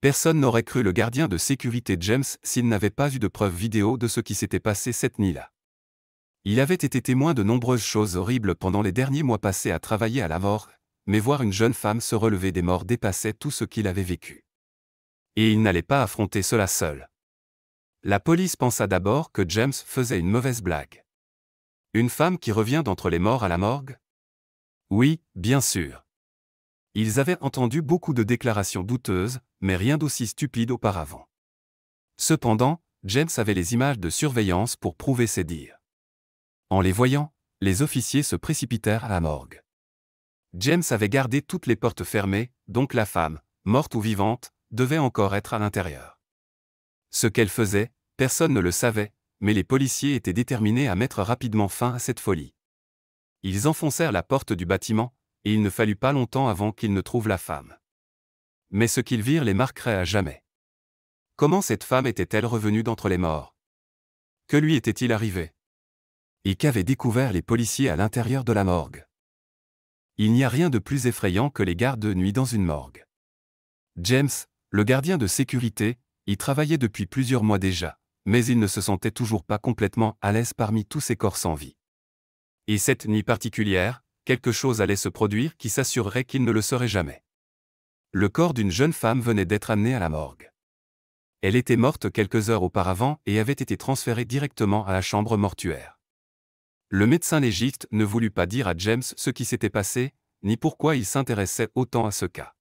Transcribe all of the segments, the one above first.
Personne n'aurait cru le gardien de sécurité James s'il n'avait pas eu de preuves vidéo de ce qui s'était passé cette nuit-là. Il avait été témoin de nombreuses choses horribles pendant les derniers mois passés à travailler à la morgue, mais voir une jeune femme se relever des morts dépassait tout ce qu'il avait vécu. Et il n'allait pas affronter cela seul. La police pensa d'abord que James faisait une mauvaise blague. Une femme qui revient d'entre les morts à la morgue? Oui, bien sûr. Ils avaient entendu beaucoup de déclarations douteuses, mais rien d'aussi stupide auparavant. Cependant, James avait les images de surveillance pour prouver ses dires. En les voyant, les officiers se précipitèrent à la morgue. James avait gardé toutes les portes fermées, donc la femme, morte ou vivante, devait encore être à l'intérieur. Ce qu'elle faisait, personne ne le savait, mais les policiers étaient déterminés à mettre rapidement fin à cette folie. Ils enfoncèrent la porte du bâtiment, et il ne fallut pas longtemps avant qu'ils ne trouvent la femme. Mais ce qu'ils virent les marquerait à jamais. Comment cette femme était-elle revenue d'entre les morts? Que lui était-il arrivé? Et qu'avaient découvert les policiers à l'intérieur de la morgue? Il n'y a rien de plus effrayant que les gardes de nuit dans une morgue. James, le gardien de sécurité, y travaillait depuis plusieurs mois déjà, mais il ne se sentait toujours pas complètement à l'aise parmi tous ces corps sans vie. Et cette nuit particulière, quelque chose allait se produire qui s'assurerait qu'il ne le serait jamais. Le corps d'une jeune femme venait d'être amené à la morgue. Elle était morte quelques heures auparavant et avait été transférée directement à la chambre mortuaire. Le médecin légiste ne voulut pas dire à James ce qui s'était passé, ni pourquoi il s'intéressait autant à ce cas.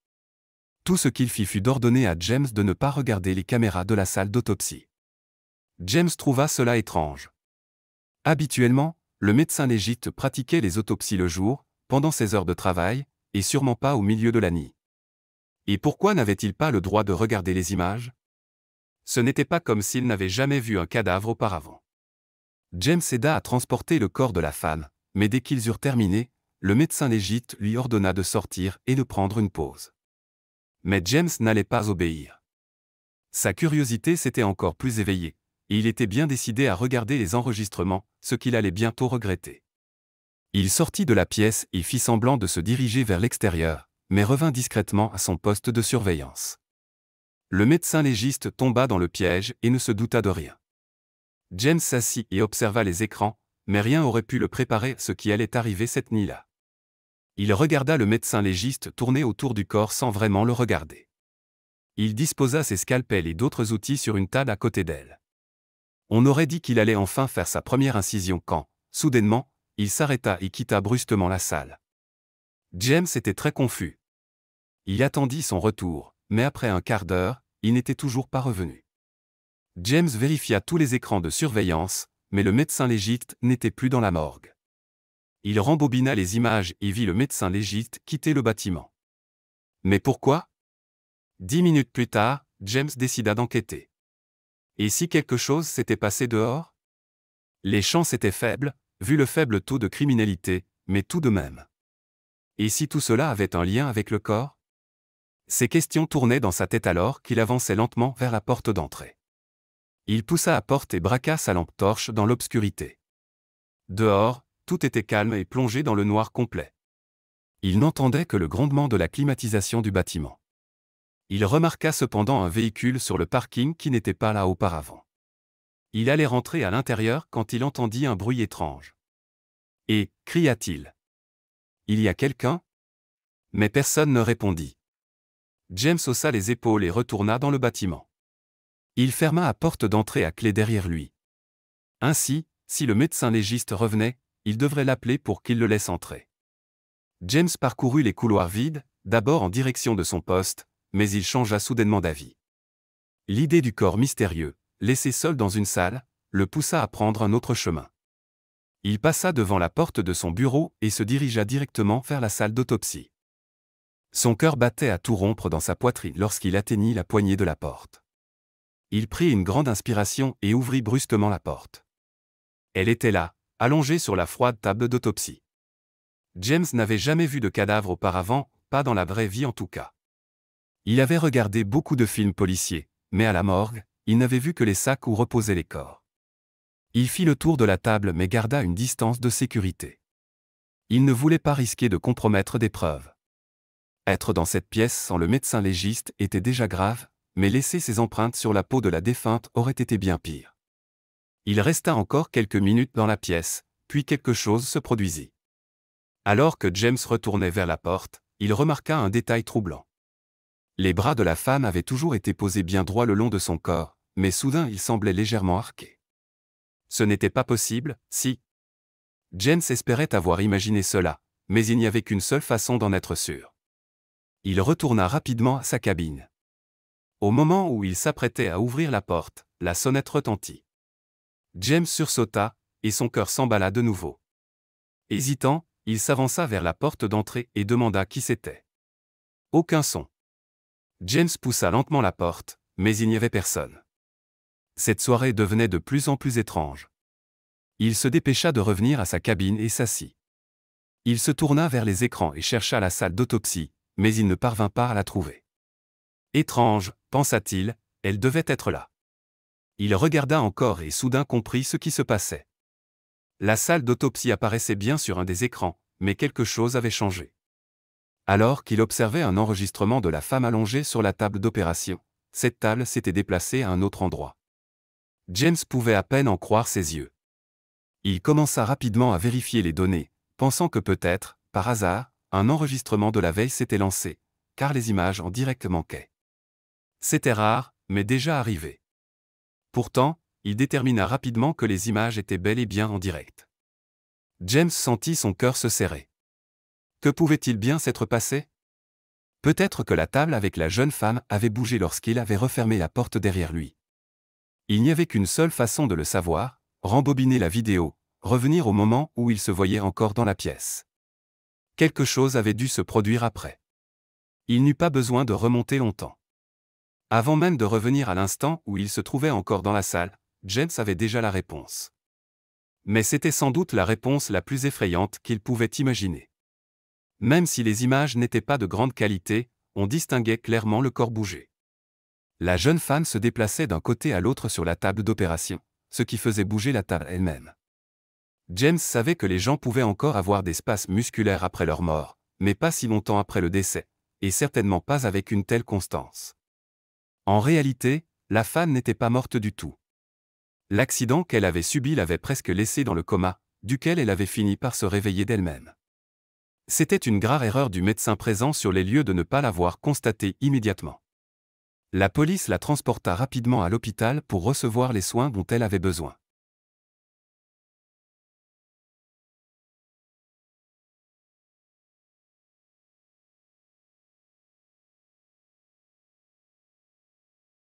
Tout ce qu'il fit fut d'ordonner à James de ne pas regarder les caméras de la salle d'autopsie. James trouva cela étrange. Habituellement, le médecin légiste pratiquait les autopsies le jour, pendant ses heures de travail, et sûrement pas au milieu de la nuit. Et pourquoi n'avait-il pas le droit de regarder les images? Ce n'était pas comme s'il n'avait jamais vu un cadavre auparavant. James aida à transporter le corps de la femme, mais dès qu'ils eurent terminé, le médecin légiste lui ordonna de sortir et de prendre une pause. Mais James n'allait pas obéir. Sa curiosité s'était encore plus éveillée, et il était bien décidé à regarder les enregistrements, ce qu'il allait bientôt regretter. Il sortit de la pièce et fit semblant de se diriger vers l'extérieur, mais revint discrètement à son poste de surveillance. Le médecin légiste tomba dans le piège et ne se douta de rien. James s'assit et observa les écrans, mais rien aurait pu le préparer à ce qui allait arriver cette nuit-là. Il regarda le médecin légiste tourner autour du corps sans vraiment le regarder. Il disposa ses scalpels et d'autres outils sur une table à côté d'elle. On aurait dit qu'il allait enfin faire sa première incision quand, soudainement, il s'arrêta et quitta brusquement la salle. James était très confus. Il attendit son retour, mais après un quart d'heure, il n'était toujours pas revenu. James vérifia tous les écrans de surveillance, mais le médecin légiste n'était plus dans la morgue. Il rembobina les images et vit le médecin légiste quitter le bâtiment. Mais pourquoi? 10 minutes plus tard, James décida d'enquêter. Et si quelque chose s'était passé dehors? Les chances étaient faibles, vu le faible taux de criminalité, mais tout de même. Et si tout cela avait un lien avec le corps? Ces questions tournaient dans sa tête alors qu'il avançait lentement vers la porte d'entrée. Il poussa la porte et braqua sa lampe torche dans l'obscurité. Dehors, tout était calme et plongé dans le noir complet. Il n'entendait que le grondement de la climatisation du bâtiment. Il remarqua cependant un véhicule sur le parking qui n'était pas là auparavant. Il allait rentrer à l'intérieur quand il entendit un bruit étrange. « Et » cria-t-il. « Il y a quelqu'un » Mais personne ne répondit. James haussa les épaules et retourna dans le bâtiment. Il ferma la porte d'entrée à clé derrière lui. Ainsi, si le médecin légiste revenait, il devrait l'appeler pour qu'il le laisse entrer. James parcourut les couloirs vides, d'abord en direction de son poste, mais il changea soudainement d'avis. L'idée du corps mystérieux, laissé seul dans une salle, le poussa à prendre un autre chemin. Il passa devant la porte de son bureau et se dirigea directement vers la salle d'autopsie. Son cœur battait à tout rompre dans sa poitrine lorsqu'il atteignit la poignée de la porte. Il prit une grande inspiration et ouvrit brusquement la porte. Elle était là, allongée sur la froide table d'autopsie. James n'avait jamais vu de cadavre auparavant, pas dans la vraie vie en tout cas. Il avait regardé beaucoup de films policiers, mais à la morgue, il n'avait vu que les sacs où reposaient les corps. Il fit le tour de la table mais garda une distance de sécurité. Il ne voulait pas risquer de compromettre des preuves. Être dans cette pièce sans le médecin légiste était déjà grave, mais laisser ses empreintes sur la peau de la défunte aurait été bien pire. Il resta encore quelques minutes dans la pièce, puis quelque chose se produisit. Alors que James retournait vers la porte, il remarqua un détail troublant. Les bras de la femme avaient toujours été posés bien droit le long de son corps, mais soudain ils semblaient légèrement arqués. Ce n'était pas possible, si. James espérait avoir imaginé cela, mais il n'y avait qu'une seule façon d'en être sûr. Il retourna rapidement à sa cabine. Au moment où il s'apprêtait à ouvrir la porte, la sonnette retentit. James sursauta, et son cœur s'emballa de nouveau. Hésitant, il s'avança vers la porte d'entrée et demanda qui c'était. Aucun son. James poussa lentement la porte, mais il n'y avait personne. Cette soirée devenait de plus en plus étrange. Il se dépêcha de revenir à sa cabine et s'assit. Il se tourna vers les écrans et chercha la salle d'autopsie, mais il ne parvint pas à la trouver. Étrange, pensa-t-il, elle devait être là. Il regarda encore et soudain comprit ce qui se passait. La salle d'autopsie apparaissait bien sur un des écrans, mais quelque chose avait changé. Alors qu'il observait un enregistrement de la femme allongée sur la table d'opération, cette table s'était déplacée à un autre endroit. James pouvait à peine en croire ses yeux. Il commença rapidement à vérifier les données, pensant que peut-être, par hasard, un enregistrement de la veille s'était lancé, car les images en direct manquaient. C'était rare, mais déjà arrivé. Pourtant, il détermina rapidement que les images étaient bel et bien en direct. James sentit son cœur se serrer. Que pouvait-il bien s'être passé? Peut-être que la table avec la jeune femme avait bougé lorsqu'il avait refermé la porte derrière lui. Il n'y avait qu'une seule façon de le savoir, rembobiner la vidéo, revenir au moment où il se voyait encore dans la pièce. Quelque chose avait dû se produire après. Il n'eut pas besoin de remonter longtemps. Avant même de revenir à l'instant où il se trouvait encore dans la salle, James avait déjà la réponse. Mais c'était sans doute la réponse la plus effrayante qu'il pouvait imaginer. Même si les images n'étaient pas de grande qualité, on distinguait clairement le corps bouger. La jeune femme se déplaçait d'un côté à l'autre sur la table d'opération, ce qui faisait bouger la table elle-même. James savait que les gens pouvaient encore avoir des spasmes musculaires après leur mort, mais pas si longtemps après le décès, et certainement pas avec une telle constance. En réalité, la femme n'était pas morte du tout. L'accident qu'elle avait subi l'avait presque laissée dans le coma, duquel elle avait fini par se réveiller d'elle-même. C'était une grave erreur du médecin présent sur les lieux de ne pas l'avoir constatée immédiatement. La police la transporta rapidement à l'hôpital pour recevoir les soins dont elle avait besoin.